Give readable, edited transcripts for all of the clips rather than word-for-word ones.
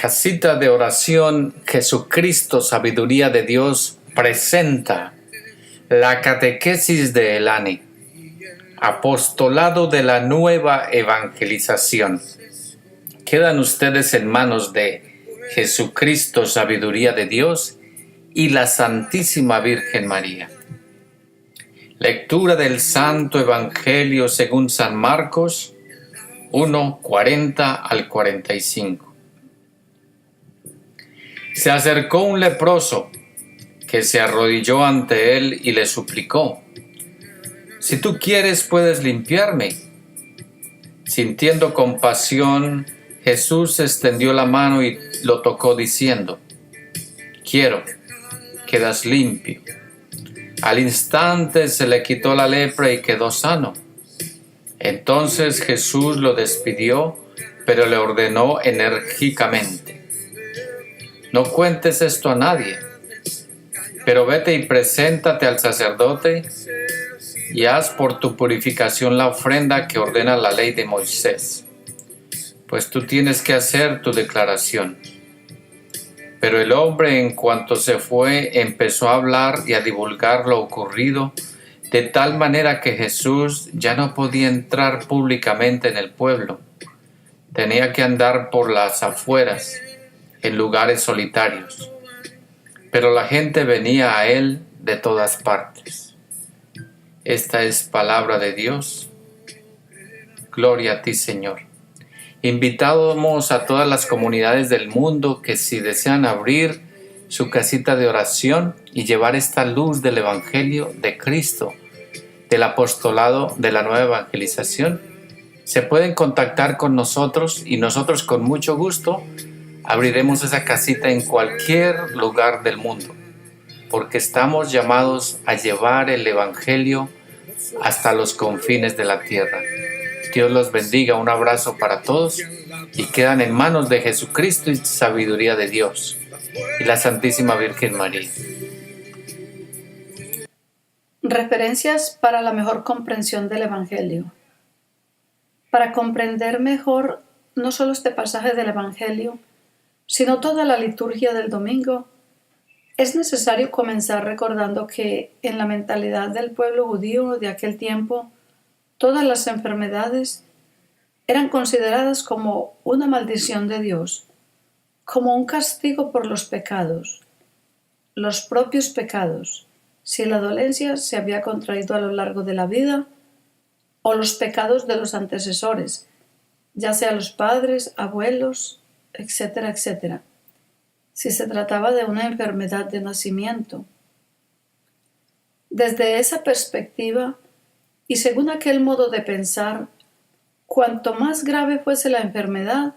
Casita de oración Jesucristo, Sabiduría de Dios, presenta la catequesis de Elane, apostolado de la nueva evangelización. Quedan ustedes en manos de Jesucristo, Sabiduría de Dios y la Santísima Virgen María. Lectura del Santo Evangelio según San Marcos 1, 40 al 45. Se acercó un leproso que se arrodilló ante él y le suplicó: «Si tú quieres, puedes limpiarme». Sintiendo compasión, Jesús extendió la mano y lo tocó diciendo: «Quiero, quedas limpio». Al instante se le quitó la lepra y quedó sano. Entonces Jesús lo despidió, pero le ordenó enérgicamente: «No cuentes esto a nadie, pero vete y preséntate al sacerdote y haz por tu purificación la ofrenda que ordena la ley de Moisés, pues tú tienes que hacer tu declaración». Pero el hombre, en cuanto se fue, empezó a hablar y a divulgar lo ocurrido, de tal manera que Jesús ya no podía entrar públicamente en el pueblo. Tenía que andar por las afueras, en lugares solitarios. Pero la gente venía a él de todas partes. Esta es palabra de Dios. Gloria a ti, Señor. Invitamos a todas las comunidades del mundo que, si desean abrir su casita de oración y llevar esta luz del Evangelio de Cristo, del apostolado de la nueva evangelización, se pueden contactar con nosotros y nosotros con mucho gusto abriremos esa casita en cualquier lugar del mundo, porque estamos llamados a llevar el Evangelio hasta los confines de la tierra. Dios los bendiga, un abrazo para todos y quedan en manos de Jesucristo y Sabiduría de Dios y la Santísima Virgen María. Referencias para la mejor comprensión del Evangelio. Para comprender mejor no solo este pasaje del Evangelio, sino toda la liturgia del domingo, es necesario comenzar recordando que en la mentalidad del pueblo judío de aquel tiempo, todas las enfermedades eran consideradas como una maldición de Dios, como un castigo por los pecados, los propios pecados, si la dolencia se había contraído a lo largo de la vida, o los pecados de los antecesores, ya sea los padres, abuelos, etcétera, etcétera, si se trataba de una enfermedad de nacimiento. Desde esa perspectiva, y según aquel modo de pensar, cuanto más grave fuese la enfermedad,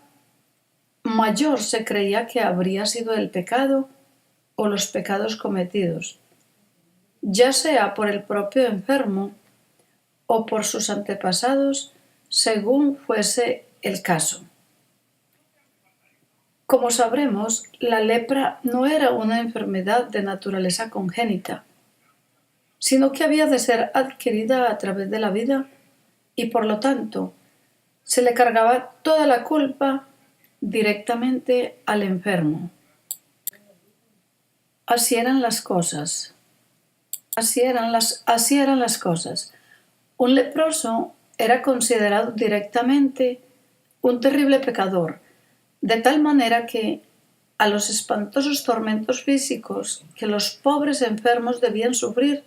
mayor se creía que habría sido el pecado o los pecados cometidos, ya sea por el propio enfermo o por sus antepasados, según fuese el caso. Como sabremos, la lepra no era una enfermedad de naturaleza congénita, sino que había de ser adquirida a través de la vida y, por lo tanto, se le cargaba toda la culpa directamente al enfermo. Así eran las cosas. Así eran las cosas. Un leproso era considerado directamente un terrible pecador, de tal manera que a los espantosos tormentos físicos que los pobres enfermos debían sufrir,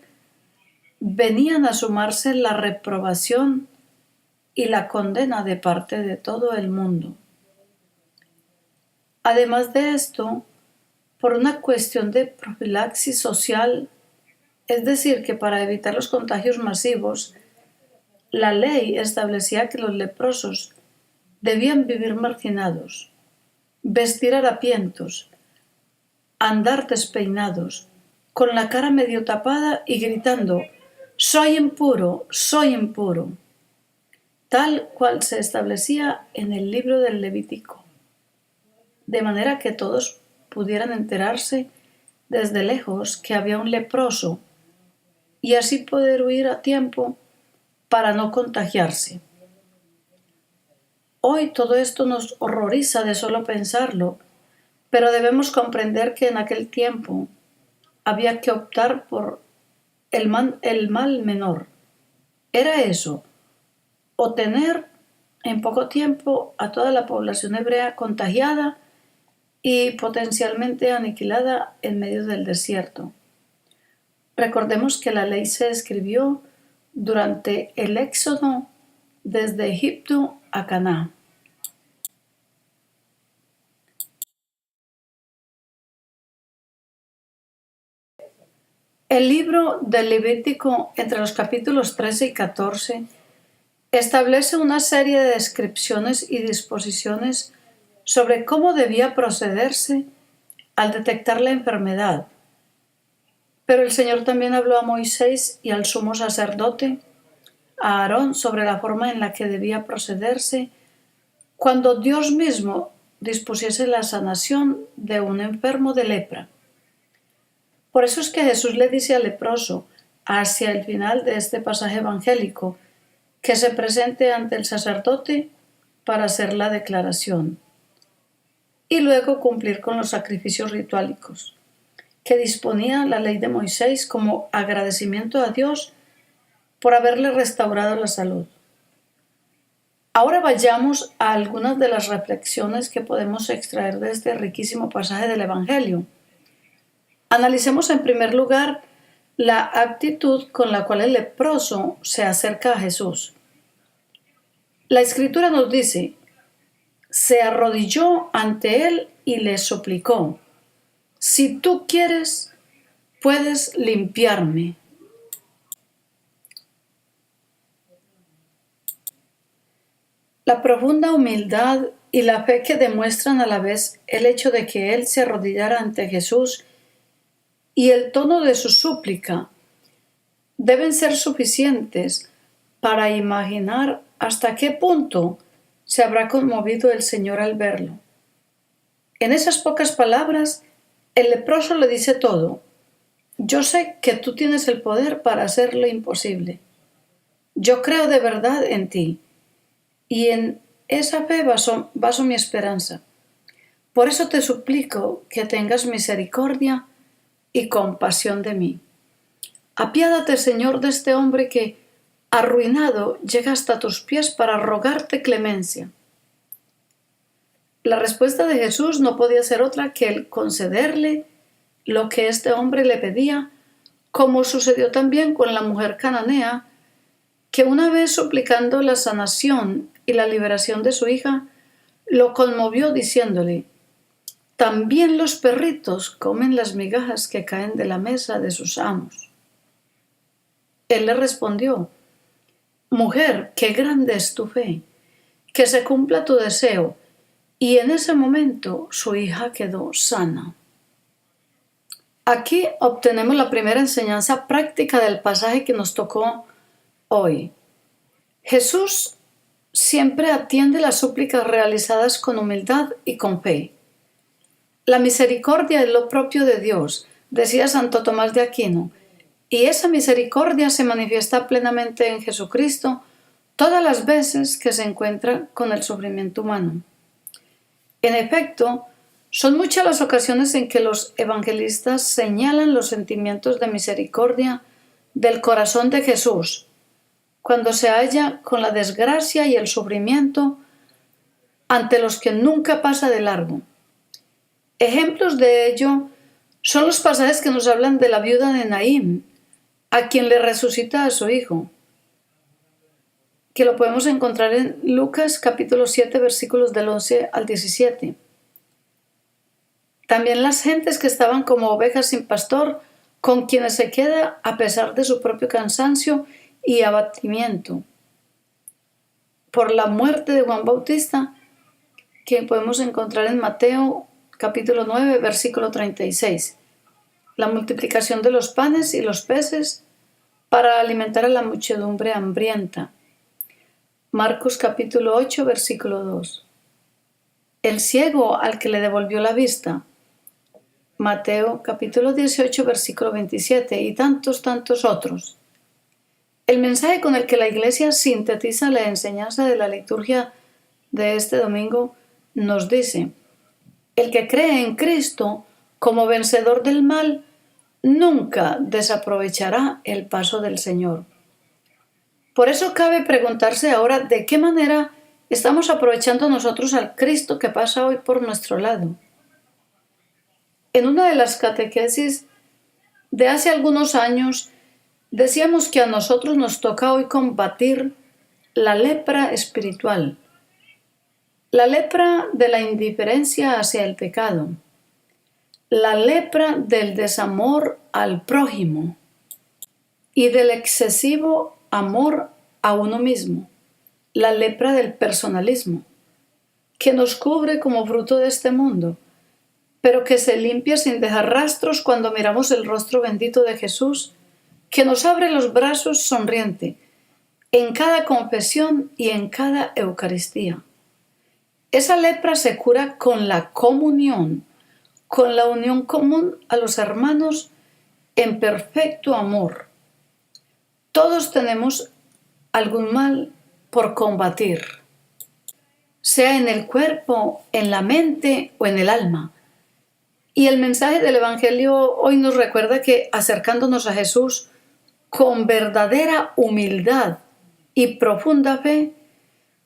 venían a sumarse la reprobación y la condena de parte de todo el mundo. Además de esto, por una cuestión de profilaxis social, es decir, que para evitar los contagios masivos, la ley establecía que los leprosos debían vivir marginados, vestir harapientos, andar despeinados, con la cara medio tapada y gritando: «¡Soy impuro! ¡Soy impuro!», tal cual se establecía en el libro del Levítico, de manera que todos pudieran enterarse desde lejos que había un leproso y así poder huir a tiempo para no contagiarse. Hoy todo esto nos horroriza de solo pensarlo, Pero debemos comprender que en aquel tiempo había que optar por el mal menor. Era eso, o tener en poco tiempo a toda la población hebrea contagiada y potencialmente aniquilada en medio del desierto. Recordemos que la ley se escribió durante el éxodo desde Egipto a Canaán. El libro del Levítico, entre los capítulos 13 y 14, establece una serie de descripciones y disposiciones sobre cómo debía procederse al detectar la enfermedad. Pero el Señor también habló a Moisés y al sumo sacerdote, a Aarón, sobre la forma en la que debía procederse cuando Dios mismo dispusiese la sanación de un enfermo de lepra. Por eso es que Jesús le dice al leproso, hacia el final de este pasaje evangélico, que se presente ante el sacerdote para hacer la declaración y luego cumplir con los sacrificios rituales que disponía la ley de Moisés como agradecimiento a Dios por haberle restaurado la salud. Ahora vayamos a algunas de las reflexiones que podemos extraer de este riquísimo pasaje del Evangelio. Analicemos en primer lugar la actitud con la cual el leproso se acerca a Jesús. La Escritura nos dice, se arrodilló ante él y le suplicó, si tú quieres, puedes limpiarme. La profunda humildad y la fe que demuestran a la vez el hecho de que él se arrodillara ante Jesús y el tono de su súplica deben ser suficientes para imaginar hasta qué punto se habrá conmovido el Señor al verlo. En esas pocas palabras, el leproso le dice todo. Yo sé que tú tienes el poder para hacer lo imposible. Yo creo de verdad en ti, y en esa fe baso mi esperanza. Por eso te suplico que tengas misericordia y compasión de mí. Apiádate, Señor, de este hombre que, arruinado, llega hasta tus pies para rogarte clemencia. La respuesta de Jesús no podía ser otra que el concederle lo que este hombre le pedía, como sucedió también con la mujer cananea, que una vez suplicando la sanación y la liberación de su hija, lo conmovió diciéndole, también los perritos comen las migajas que caen de la mesa de sus amos. Él le respondió, mujer, qué grande es tu fe, que se cumpla tu deseo, y en ese momento su hija quedó sana. Aquí obtenemos la primera enseñanza práctica del pasaje que nos tocó hoy. Jesús siempre atiende las súplicas realizadas con humildad y con fe. La misericordia es lo propio de Dios, decía Santo Tomás de Aquino, y esa misericordia se manifiesta plenamente en Jesucristo todas las veces que se encuentra con el sufrimiento humano. En efecto, son muchas las ocasiones en que los evangelistas señalan los sentimientos de misericordia del corazón de Jesús, cuando se halla con la desgracia y el sufrimiento ante los que nunca pasa de largo. Ejemplos de ello son los pasajes que nos hablan de la viuda de Naín, a quien le resucita a su hijo, que lo podemos encontrar en Lucas capítulo 7, versículos del 11 al 17. También las gentes que estaban como ovejas sin pastor, con quienes se queda a pesar de su propio cansancio y abatimiento. Por la muerte de Juan Bautista, que podemos encontrar en Mateo capítulo 9, versículo 36. La multiplicación de los panes y los peces para alimentar a la muchedumbre hambrienta. Marcos capítulo 8, versículo 2. El ciego al que le devolvió la vista. Mateo capítulo 18, versículo 27 y tantos otros. El mensaje con el que la Iglesia sintetiza la enseñanza de la liturgia de este domingo nos dice: El que cree en Cristo como vencedor del mal nunca desaprovechará el paso del Señor. Por eso cabe preguntarse ahora de qué manera estamos aprovechando nosotros al Cristo que pasa hoy por nuestro lado. En una de las catequesis de hace algunos años decíamos que a nosotros nos toca hoy combatir la lepra espiritual, la lepra de la indiferencia hacia el pecado, la lepra del desamor al prójimo y del excesivo amor a uno mismo, la lepra del personalismo, que nos cubre como fruto de este mundo, pero que se limpia sin dejar rastros cuando miramos el rostro bendito de Jesús, que nos abre los brazos sonriente en cada confesión y en cada Eucaristía. Esa lepra se cura con la comunión, con la unión común a los hermanos en perfecto amor. Todos tenemos algún mal por combatir, sea en el cuerpo, en la mente o en el alma. Y el mensaje del Evangelio hoy nos recuerda que acercándonos a Jesús con verdadera humildad y profunda fe,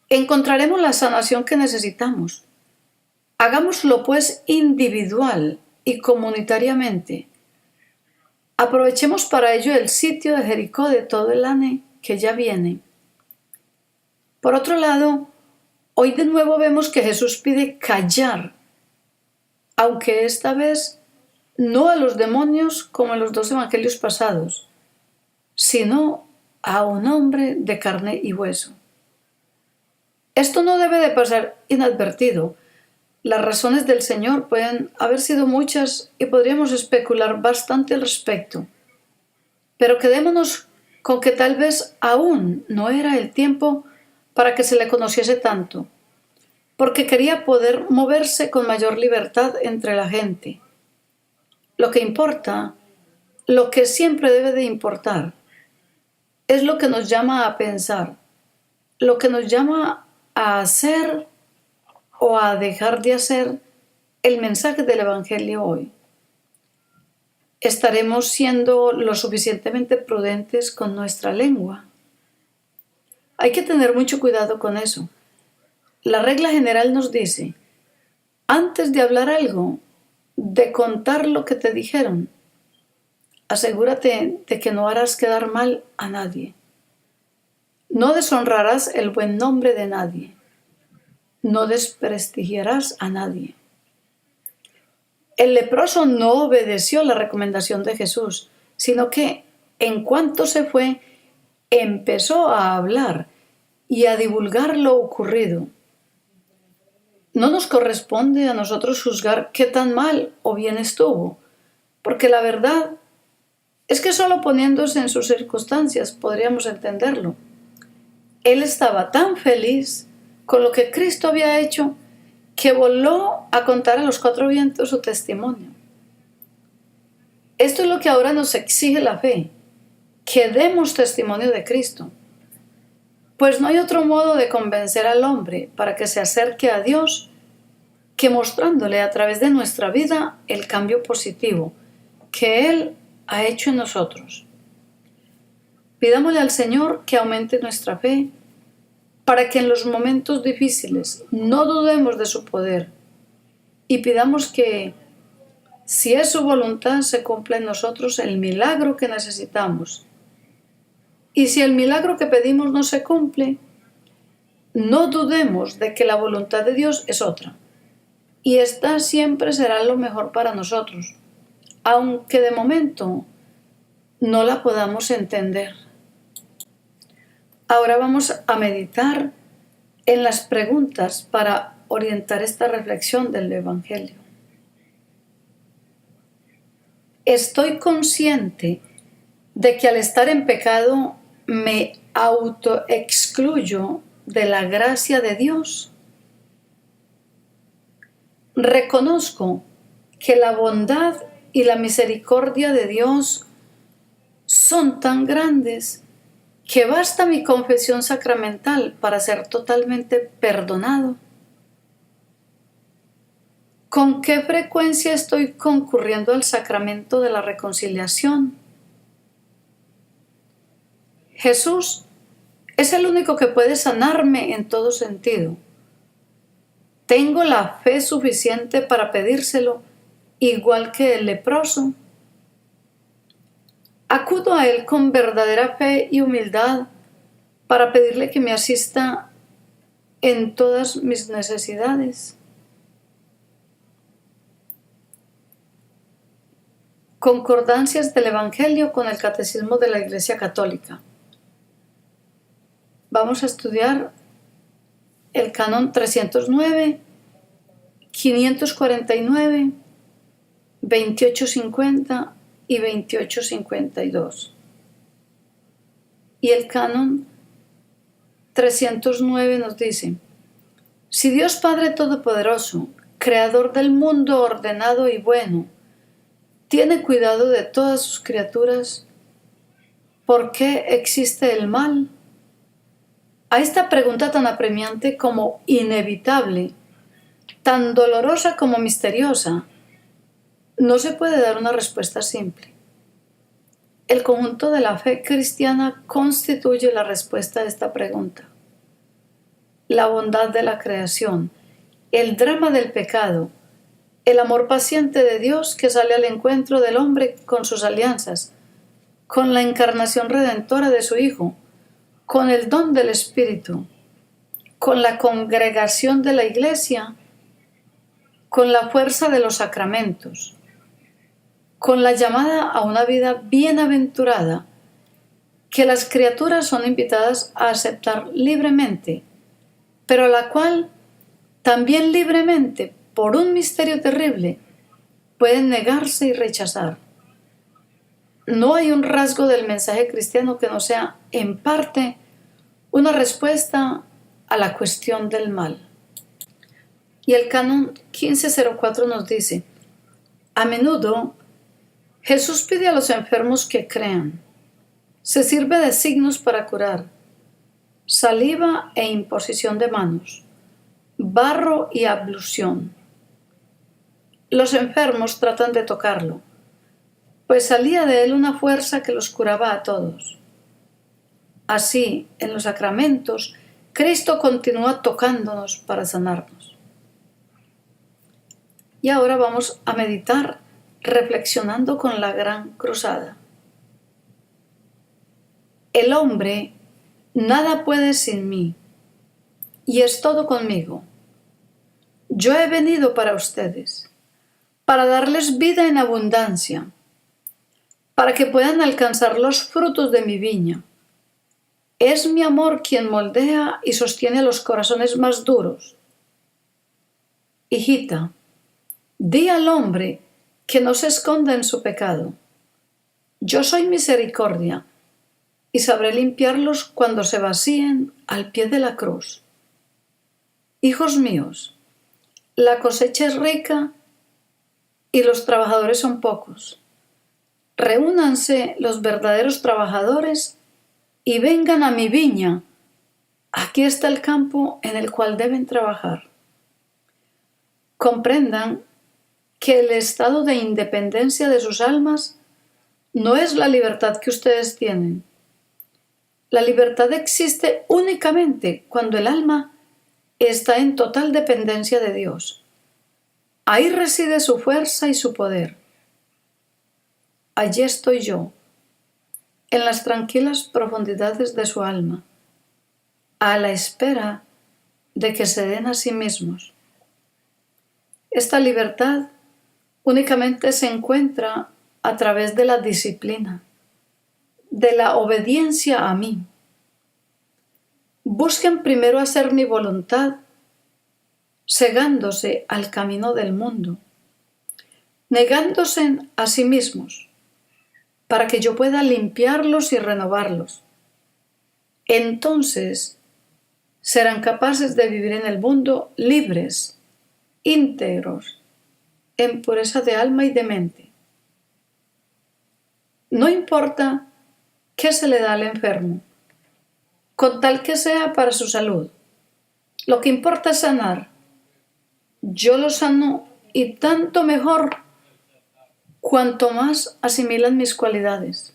encontraremos la sanación que necesitamos. Hagámoslo pues individual y comunitariamente. Aprovechemos para ello el sitio de Jericó de todo el año que ya viene. Por otro lado, hoy de nuevo vemos que Jesús pide callar, aunque esta vez no a los demonios como en los dos evangelios pasados, sino a un hombre de carne y hueso. Esto no debe de pasar inadvertido. Las razones del Señor pueden haber sido muchas y podríamos especular bastante al respecto, pero quedémonos con que tal vez aún no era el tiempo para que se le conociese tanto, porque quería poder moverse con mayor libertad entre la gente. Lo que importa, lo que siempre debe de importar, es lo que nos llama a pensar, lo que nos llama a hacer o a dejar de hacer el mensaje del Evangelio hoy. ¿Estaremos siendo lo suficientemente prudentes con nuestra lengua? Hay que tener mucho cuidado con eso. La regla general nos dice, antes de hablar algo, de contar lo que te dijeron, asegúrate de que no harás quedar mal a nadie. No deshonrarás el buen nombre de nadie. No desprestigiarás a nadie. El leproso no obedeció la recomendación de Jesús, sino que, en cuanto se fue, empezó a hablar y a divulgar lo ocurrido. No nos corresponde a nosotros juzgar qué tan mal o bien estuvo, porque la verdad es que solo poniéndose en sus circunstancias podríamos entenderlo. Él estaba tan feliz con lo que Cristo había hecho que voló a contar a los cuatro vientos su testimonio. Esto es lo que ahora nos exige la fe, que demos testimonio de Cristo. Pues no hay otro modo de convencer al hombre para que se acerque a Dios que mostrándole a través de nuestra vida el cambio positivo que Él ha hecho en nosotros. Pidámosle al Señor que aumente nuestra fe para que en los momentos difíciles no dudemos de su poder y pidamos que, si es su voluntad, se cumpla en nosotros el milagro que necesitamos. Y si el milagro que pedimos no se cumple, no dudemos de que la voluntad de Dios es otra. Y esta siempre será lo mejor para nosotros, aunque de momento no la podamos entender. Ahora vamos a meditar en las preguntas para orientar esta reflexión del Evangelio. ¿Estoy consciente de que al estar en pecado me autoexcluyo de la gracia de Dios? Reconozco que la bondad y la misericordia de Dios son tan grandes que basta mi confesión sacramental para ser totalmente perdonado. ¿Con qué frecuencia estoy concurriendo al sacramento de la reconciliación? Jesús es el único que puede sanarme en todo sentido. ¿Tengo la fe suficiente para pedírselo, igual que el leproso? Acudo a Él con verdadera fe y humildad para pedirle que me asista en todas mis necesidades. Concordancias del Evangelio con el Catecismo de la Iglesia Católica. Vamos a estudiar el canon 309, 549, 2850 y 2852. Y el canon 309 nos dice: si Dios Padre Todopoderoso, Creador del mundo ordenado y bueno, tiene cuidado de todas sus criaturas, ¿por qué existe el mal? A esta pregunta tan apremiante como inevitable, tan dolorosa como misteriosa, no se puede dar una respuesta simple. El conjunto de la fe cristiana constituye la respuesta a esta pregunta. La bondad de la creación, el drama del pecado, el amor paciente de Dios que sale al encuentro del hombre con sus alianzas, con la encarnación redentora de su Hijo, con el don del Espíritu, con la congregación de la Iglesia, con la fuerza de los sacramentos, con la llamada a una vida bienaventurada que las criaturas son invitadas a aceptar libremente, pero la cual también libremente, por un misterio terrible, pueden negarse y rechazar. No hay un rasgo del mensaje cristiano que no sea, en parte, una respuesta a la cuestión del mal. Y el canon 1504 nos dice: a menudo Jesús pide a los enfermos que crean. Se sirve de signos para curar, saliva e imposición de manos, barro y ablución. Los enfermos tratan de tocarlo, pues salía de él una fuerza que los curaba a todos. Así, en los sacramentos, Cristo continúa tocándonos para sanarnos. Y ahora vamos a meditar reflexionando con la Gran Cruzada. El hombre nada puede sin mí, y es todo conmigo. Yo he venido para ustedes, para darles vida en abundancia, para que puedan alcanzar los frutos de mi viña. Es mi amor quien moldea y sostiene los corazones más duros. Hijita, di al hombre que no se esconda en su pecado. Yo soy misericordia y sabré limpiarlos cuando se vacíen al pie de la cruz. Hijos míos, la cosecha es rica y los trabajadores son pocos. Reúnanse los verdaderos trabajadores y vengan a mi viña. Aquí está el campo en el cual deben trabajar. Comprendan que el estado de independencia de sus almas no es la libertad que ustedes tienen. La libertad existe únicamente cuando el alma está en total dependencia de Dios. Ahí reside su fuerza y su poder. Allí estoy yo, en las tranquilas profundidades de su alma, a la espera de que se den a sí mismos. Esta libertad únicamente se encuentra a través de la disciplina, de la obediencia a mí. Busquen primero hacer mi voluntad, cegándose al camino del mundo, negándose a sí mismos, para que yo pueda limpiarlos y renovarlos. Entonces serán capaces de vivir en el mundo libres, íntegros, en pureza de alma y de mente. No importa qué se le da al enfermo, con tal que sea para su salud. Lo que importa es sanar. Yo lo sano y tanto mejor cuanto más asimilan mis cualidades.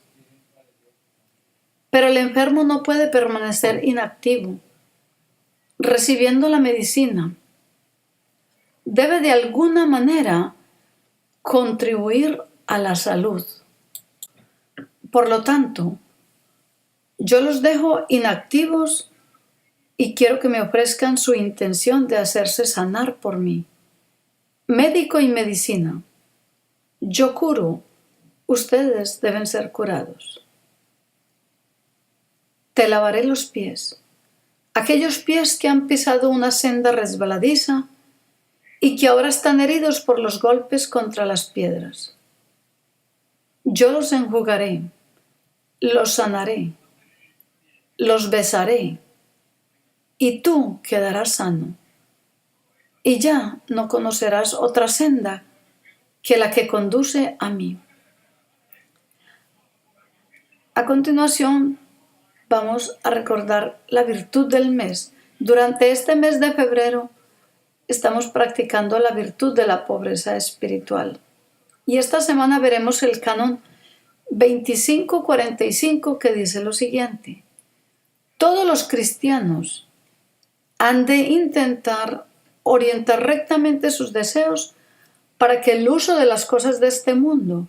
Pero el enfermo no puede permanecer inactivo, recibiendo la medicina. Debe de alguna manera contribuir a la salud. Por lo tanto, yo los dejo inactivos y quiero que me ofrezcan su intención de hacerse sanar por mí. Médico y medicina. Yo curo, ustedes deben ser curados. Te lavaré los pies, aquellos pies que han pisado una senda resbaladiza y que ahora están heridos por los golpes contra las piedras. Yo los enjugaré, los sanaré, los besaré, y tú quedarás sano. Y ya no conocerás otra senda que la que conduce a mí. A continuación, vamos a recordar la virtud del mes. Durante este mes de febrero estamos practicando la virtud de la pobreza espiritual. Y esta semana veremos el canon 2545 que dice lo siguiente: todos los cristianos han de intentar orientar rectamente sus deseos para que el uso de las cosas de este mundo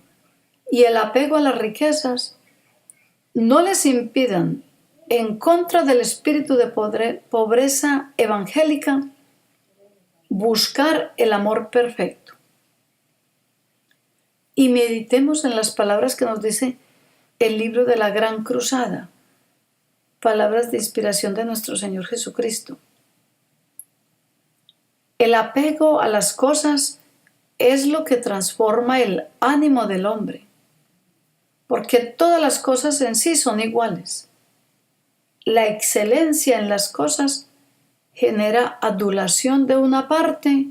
y el apego a las riquezas no les impidan, en contra del espíritu de pobreza evangélica, buscar el amor perfecto. Y meditemos en las palabras que nos dice el libro de la Gran Cruzada, palabras de inspiración de nuestro Señor Jesucristo. El apego a las cosas es lo que transforma el ánimo del hombre, porque todas las cosas en sí son iguales. La excelencia en las cosas genera adulación de una parte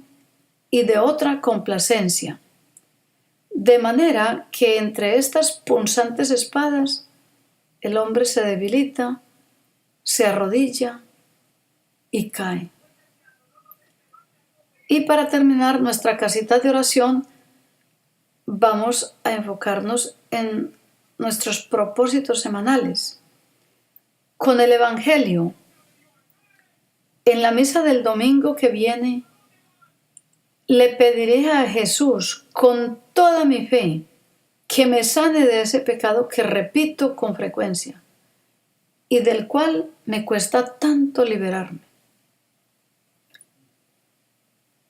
y de otra complacencia, de manera que entre estas punzantes espadas el hombre se debilita, se arrodilla y cae. Y para terminar nuestra casita de oración, vamos a enfocarnos en nuestros propósitos semanales. Con el Evangelio, en la misa del domingo que viene, le pediré a Jesús con toda mi fe que me sane de ese pecado que repito con frecuencia y del cual me cuesta tanto liberarme.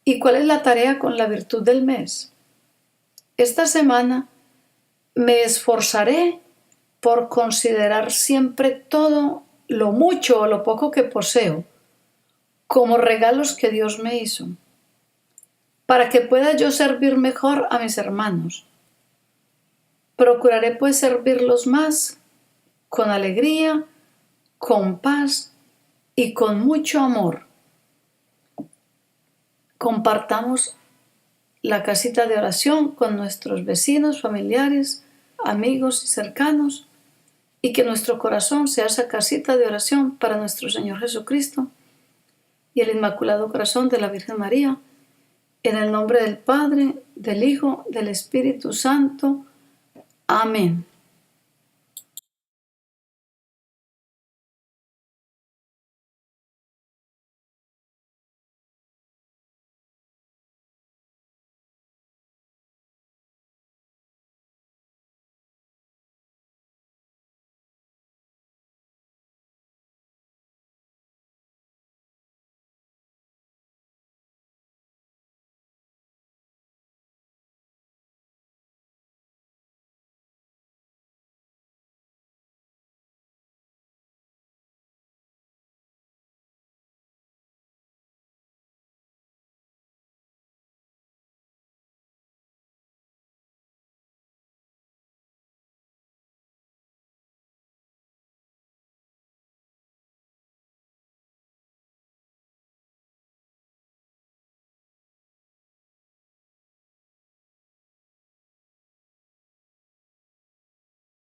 ¿Y cuál es la tarea con la virtud del mes? Esta semana me esforzaré por considerar siempre todo lo mucho o lo poco que poseo como regalos que Dios me hizo, para que pueda yo servir mejor a mis hermanos. Procuraré pues servirlos más con alegría, con paz y con mucho amor. Compartamos la casita de oración con nuestros vecinos, familiares, amigos y cercanos, y que nuestro corazón sea esa casita de oración para nuestro Señor Jesucristo y el Inmaculado Corazón de la Virgen María, en el nombre del Padre, del Hijo, del Espíritu Santo. Amén.